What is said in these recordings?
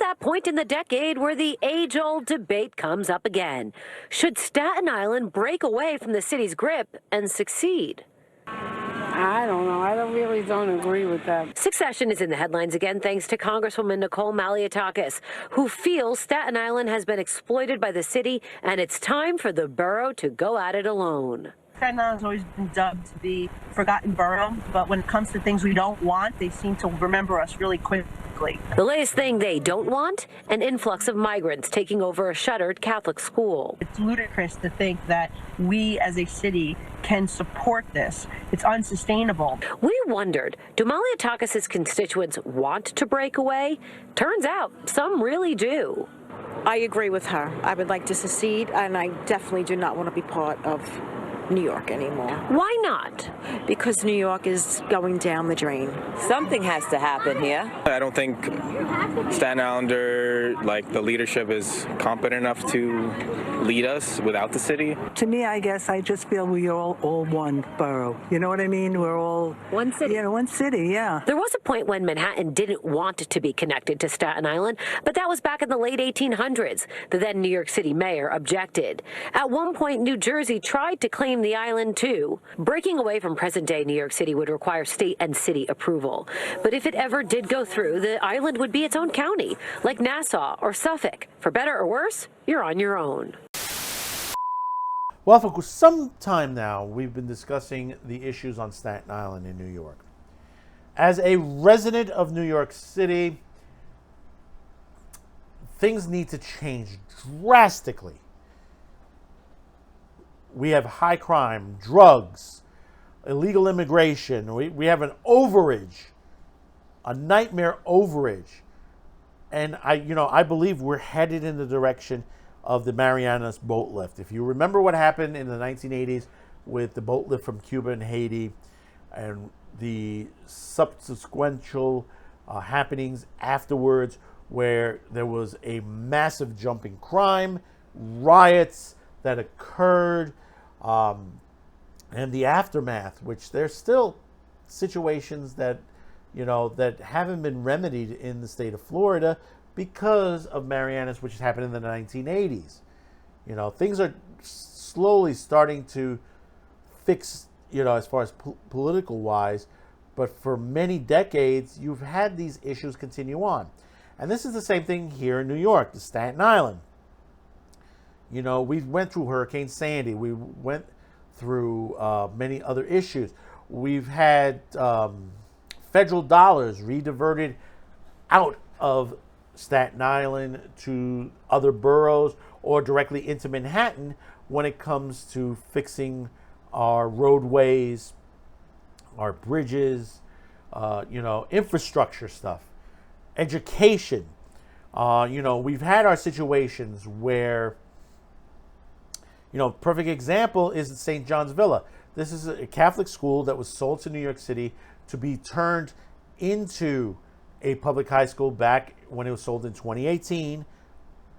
that point in the decade where the age-old debate comes up again. Should Staten Island break away from the city's grip and succeed? I don't know. I really don't agree with that. Secession is in the headlines again thanks to Congresswoman Nicole Maliotakis, who feels Staten Island has been exploited by the city and it's time for the borough to go at it alone. Staten Island has always been dubbed to be forgotten borough, but when it comes to things we don't want, they seem to remember us really quickly. The latest thing they don't want, an influx of migrants taking over a shuttered Catholic school. It's ludicrous to think that we as a city can support this. It's unsustainable. We wondered, do Maliotakis' constituents want to break away? Turns out some really do. I agree with her. I would like to secede, and I definitely do not want to be part of New York anymore. Why not? Because New York is going down the drain. Something has to happen here. I don't think Staten Islander, the leadership is competent enough to lead us without the city. To me, I guess I just feel we are all one borough. You know what I mean? We're all one city. Yeah, one city, yeah. There was a point when Manhattan didn't want to be connected to Staten Island, but that was back in the late 1800s. The then New York City mayor objected. At one point, New Jersey tried to claim the island too. Breaking away from present-day New York City would require state and city approval. But if it ever did go through, the island would be its own county, like Nassau or Suffolk. For better or worse, you're on your own. Well, for some time now, we've been discussing the issues on Staten Island in New York. As a resident of New York City, things need to change drastically. We have high crime, drugs, illegal immigration. We have an overage, a nightmare overage. And I believe we're headed in the direction of the Marianas boat lift. If you remember what happened in the 1980s with the boat lift from Cuba and Haiti and the subsequent happenings afterwards, where there was a massive jump in crime, riots that occurred, and the aftermath, which there's still situations that haven't been remedied in the state of Florida because of Marianas, which happened in the 1980s. Things are slowly starting to fix, as far as political wise, but for many decades, you've had these issues continue on. And this is the same thing here in New York, the Staten Island. We went through Hurricane Sandy. We went through many other issues. We've had federal dollars rediverted out of Staten Island to other boroughs or directly into Manhattan when it comes to fixing our roadways, our bridges, infrastructure stuff, education. We've had our situations where, perfect example is St. John's Villa. This is a Catholic school that was sold to New York City to be turned into a public high school back when it was sold in 2018,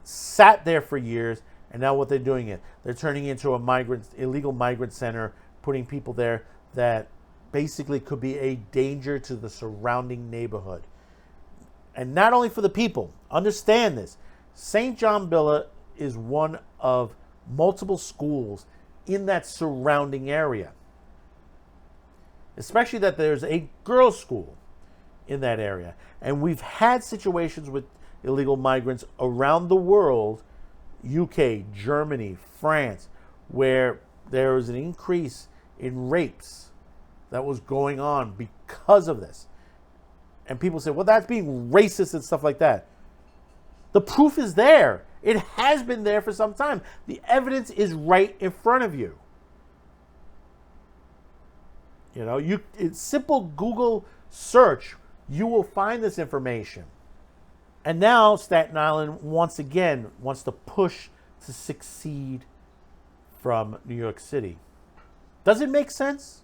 sat there for years, and now what they're doing it, they're turning it into a illegal migrant center, putting people there that basically could be a danger to the surrounding neighborhood. And not only for the people, understand this, St. John Villa is one of multiple schools in that surrounding area. Especially that there's a girls' school in that area. And we've had situations with illegal migrants around the world, UK, Germany, France, where there was an increase in rapes that was going on because of this. And people say, well, that's being racist and stuff like that. The proof is there. It has been there for some time. The evidence is right in front of you. It's simple Google search. You will find this information. And now Staten Island once again wants to push to secede from New York City. Does it make sense?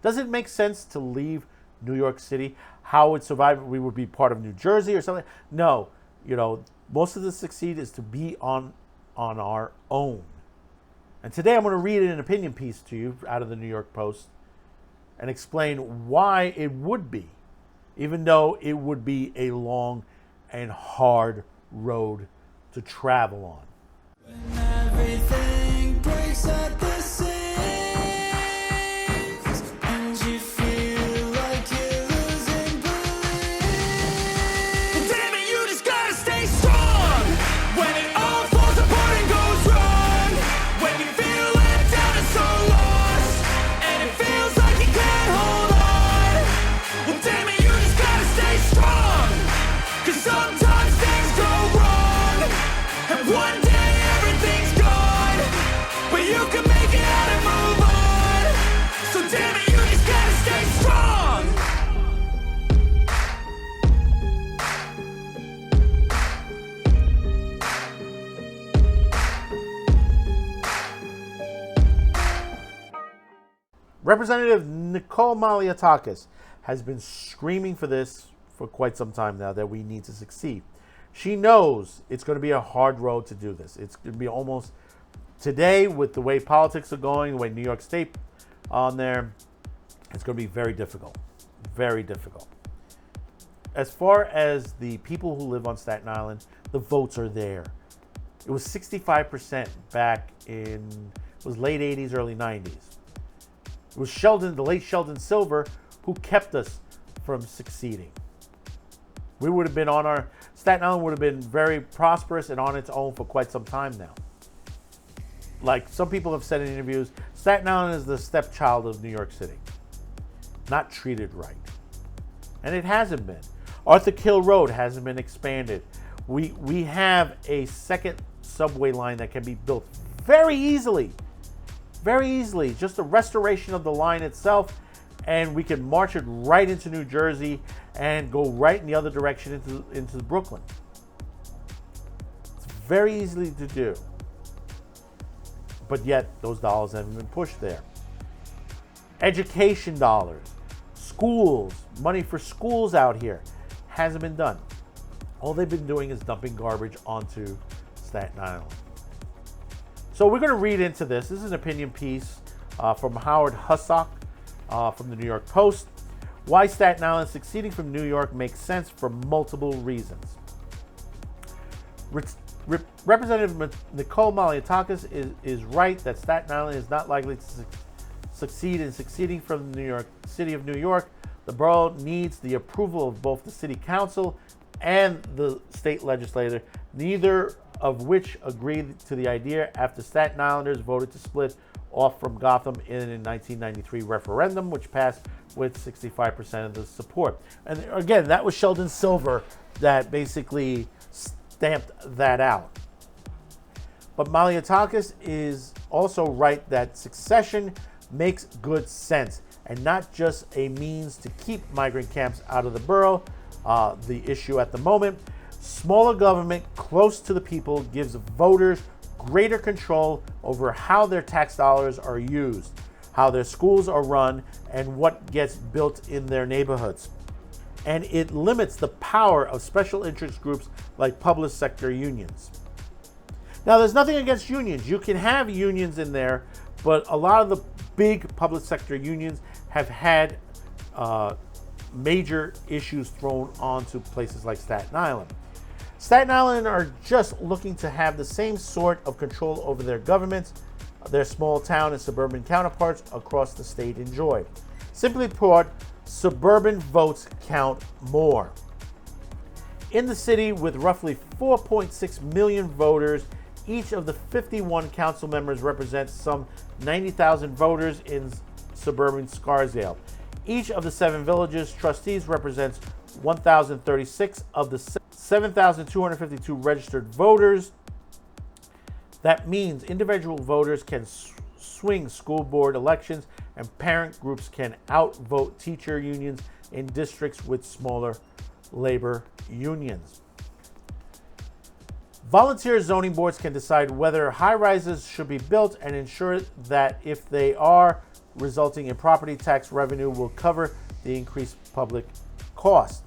Does it make sense to leave New York City? How it survived? We would be part of New Jersey or something? No. Most of the succeed is to be on our own. And today I'm going to read an opinion piece to you out of the New York Post and explain why it would be, even though it would be a long and hard road to travel on. Everything breaks at the seams, and you feel like you're losing belief. Well, damn it, you just gotta stay strong when it all falls apart and goes wrong. When you feel let down and so lost, and it feels like you can't hold on. Well, damn it, you just gotta stay strong, 'cause sometimes things go wrong, and one day everything's gone, but you can make it out and move on. So damn it, you just gotta stay strong. Representative Nicole Malliotakis has been screaming for this for quite some time now, that we need to succeed. She knows it's going to be a hard road to do this. It's going to be almost today, with the way politics are going, the way New York State on there, it's going to be very difficult. Very difficult. As far as the people who live on Staten Island, the votes are there. It was 65% back in, it was late 80s, early 90s. It was Sheldon, the late Sheldon Silver, who kept us from succeeding. We would have been on our, Staten Island would have been very prosperous and on its own for quite some time now. Like some people have said in interviews, Staten Island is the stepchild of New York City. Not treated right. And it hasn't been. Arthur Kill Road hasn't been expanded. We have a second subway line that can be built very easily. Very easily. Just a restoration of the line itself, and we can march it right into New Jersey and go right in the other direction into Brooklyn. It's very easily to do. But yet, those dollars haven't been pushed there. Education dollars, schools, money for schools out here hasn't been done. All they've been doing is dumping garbage onto Staten Island. So we're going to read into this. This is an opinion piece from Howard Hussock from the New York Post. Why Staten Island seceding from New York makes sense for multiple reasons. Representative Nicole Malliotakis is right that Staten Island is not likely to succeed in seceding from the City of New York. The borough needs the approval of both the City Council and the state legislature, neither of which agreed to the idea after Staten Islanders voted to split off from Gotham in a 1993 referendum, which passed with 65% of the support. And again, that was Sheldon Silver that basically stamped that out. But Malliotakis is also right that secession makes good sense and not just a means to keep migrant camps out of the borough. The issue at the moment, smaller government close to the people gives voters greater control over how their tax dollars are used, how their schools are run, and what gets built in their neighborhoods. And it limits the power of special interest groups like public sector unions. Now, there's nothing against unions. You can have unions in there, but a lot of the big public sector unions have had major issues thrown onto places like Staten Island. Staten Island are just looking to have the same sort of control over their governments their small town and suburban counterparts across the state enjoy. Simply put, suburban votes count more. In the city, with roughly 4.6 million voters, each of the 51 council members represents some 90,000 voters in suburban Scarsdale. Each of the 7 villages' trustees represents 1,036 of the 7,252 registered voters. That means individual voters can swing school board elections, and parent groups can outvote teacher unions in districts with smaller labor unions. Volunteer zoning boards can decide whether high-rises should be built and ensure that if they are, resulting in property tax revenue will cover the increased public cost.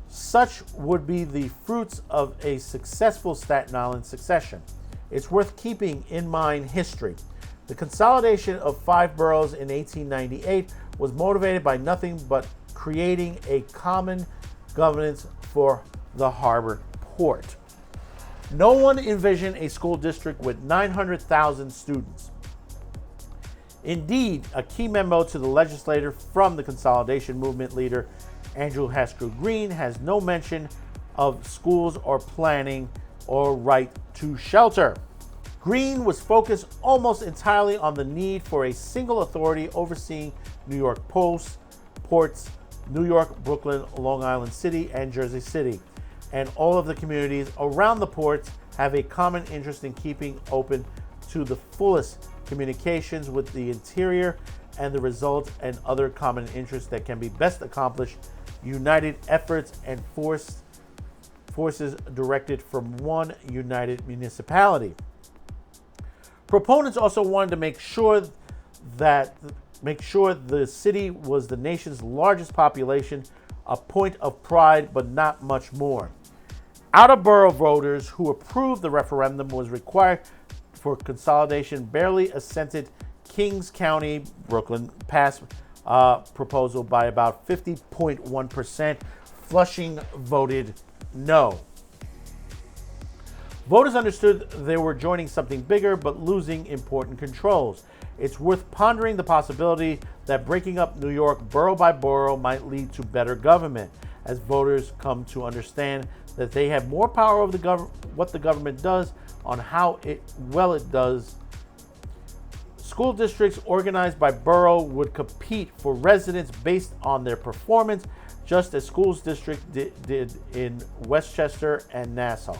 Such would be the fruits of a successful Staten Island succession. It's worth keeping in mind history. The consolidation of 5 boroughs in 1898 was motivated by nothing but creating a common governance for the harbor port. No one envisioned a school district with 900,000 students. Indeed, a key memo to the legislator from the consolidation movement leader, Andrew Haskell Green, has no mention of schools or planning or right to shelter. Green was focused almost entirely on the need for a single authority overseeing New York ports, New York, Brooklyn, Long Island City, and Jersey City. And all of the communities around the ports have a common interest in keeping open to the fullest communications with the interior, and the results and other common interests that can be best accomplished, united efforts and forces directed from one united municipality. Proponents also wanted to make sure the city was the nation's largest population, a point of pride, but not much more. Out-of-borough voters who approved the referendum was required for consolidation barely assented. Kings County, Brooklyn, passed proposal by about 50.1%. Flushing voted no. Voters understood they were joining something bigger but losing important controls. It's worth pondering the possibility that breaking up New York borough by borough might lead to better government, as voters come to understand that they have more power over what the government does on how well it does. School districts organized by borough would compete for residents based on their performance, just as schools district did in Westchester and Nassau.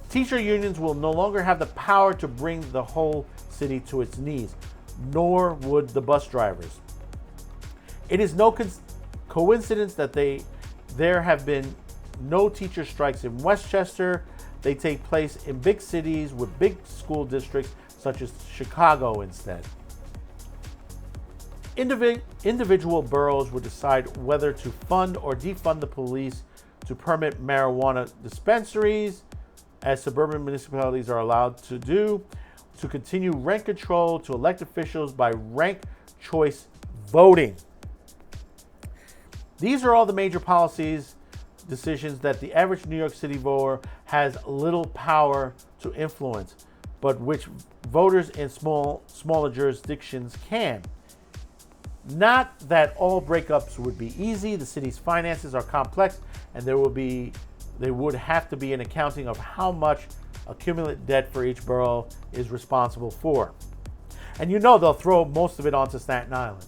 Teacher unions will no longer have the power to bring the whole city to its knees, nor would the bus drivers. It is no coincidence that there have been no teacher strikes in Westchester. They take place in big cities with big school districts such as Chicago instead. Individual boroughs would decide whether to fund or defund the police, to permit marijuana dispensaries, as suburban municipalities are allowed to do, to continue rent control, to elect officials by ranked choice voting. These are all the major policies decisions that the average New York City voter has little power to influence, but which voters in smaller jurisdictions can. Not that all breakups would be easy. The city's finances are complex, and there would have to be an accounting of how much accumulated debt for each borough is responsible for. And they'll throw most of it onto Staten Island.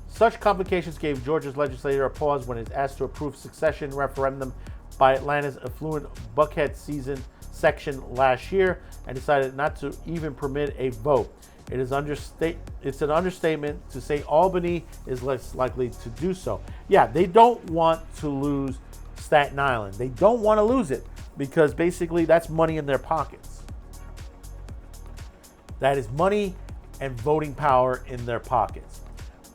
Such complications gave Georgia's legislature a pause when it asked to approve succession referendum by Atlanta's affluent Buckhead section last year, and decided not to even permit a vote. It's an understatement to say Albany is less likely to do so. Yeah, they don't want to lose Staten Island. They don't want to lose it because basically that's money in their pockets. That is money and voting power in their pockets.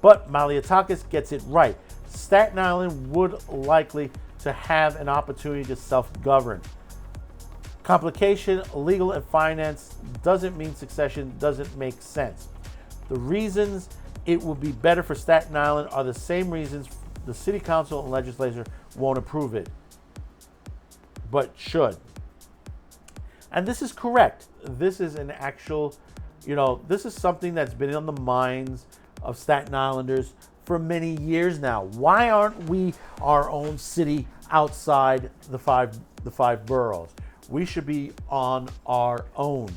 But Malliotakis gets it right. Staten Island would likely to have an opportunity to self-govern. Complication, legal and finance doesn't mean succession doesn't make sense. The reasons it would be better for Staten Island are the same reasons the city council and legislature won't approve it, but should. And this is correct. This is an actual, this is something that's been on the minds of Staten Islanders for many years now. Why aren't we our own city outside the five boroughs? We should be on our own.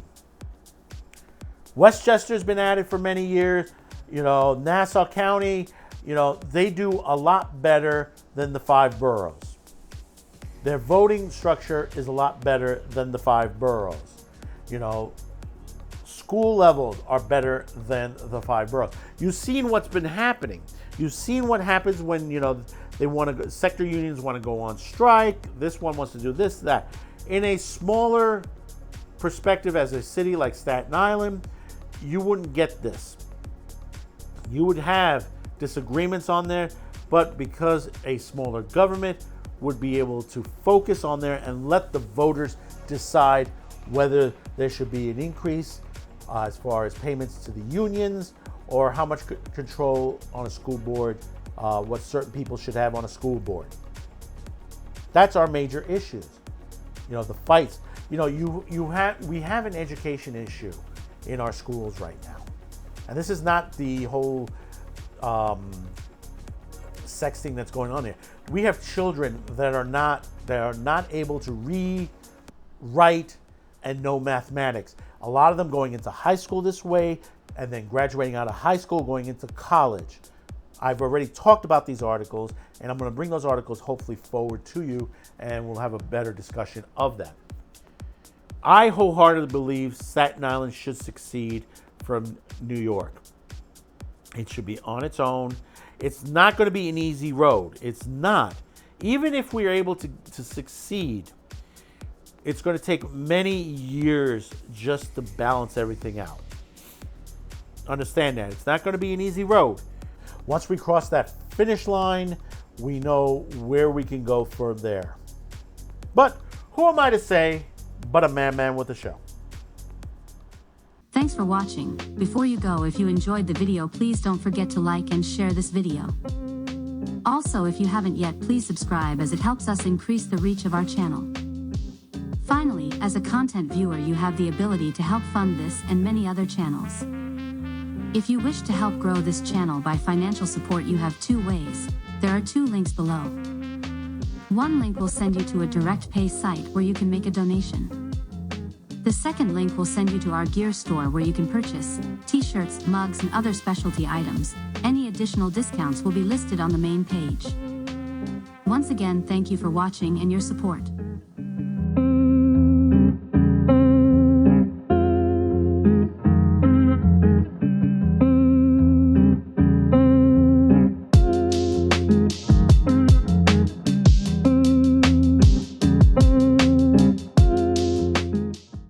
Westchester's been at it for many years. Nassau County, they do a lot better than the five boroughs. Their voting structure is a lot better than the five boroughs. School levels are better than the five boroughs. You've seen what's been happening. You've seen what happens when, they want to, sector unions want to go on strike. This one wants to do this, that. In a smaller perspective, as a city like Staten Island, you wouldn't get this. You would have disagreements on there, but because a smaller government would be able to focus on there and let the voters decide whether there should be an increase as far as payments to the unions, or how much control on a school board, what certain people should have on a school board. That's our major issues. You know, the fights. You know, we have an education issue in our schools right now. And this is not the whole sex thing that's going on there. We have children that are not able to read, write, and know mathematics. A lot of them going into high school this way, and then graduating out of high school, going into college. I've already talked about these articles, and I'm going to bring those articles hopefully forward to you, and we'll have a better discussion of that. I wholeheartedly believe Staten Island should succeed from New York. It should be on its own. It's not going to be an easy road. It's not. Even if we are able to succeed, it's going to take many years just to balance everything out. Understand that. It's not going to be an easy road. Once we cross that finish line, we know where we can go from there. But who am I to say but a man with a show? Thanks for watching. Before you go, if you enjoyed the video, please don't forget to like and share this video. Also, if you haven't yet, please subscribe as it helps us increase the reach of our channel. Finally, as a content viewer, you have the ability to help fund this and many other channels. If you wish to help grow this channel by financial support, you have two ways. There are two links below. One link will send you to a direct pay site where you can make a donation. The second link will send you to our gear store where you can purchase t-shirts, mugs, and other specialty items. Any additional discounts will be listed on the main page. Once again, thank you for watching and your support.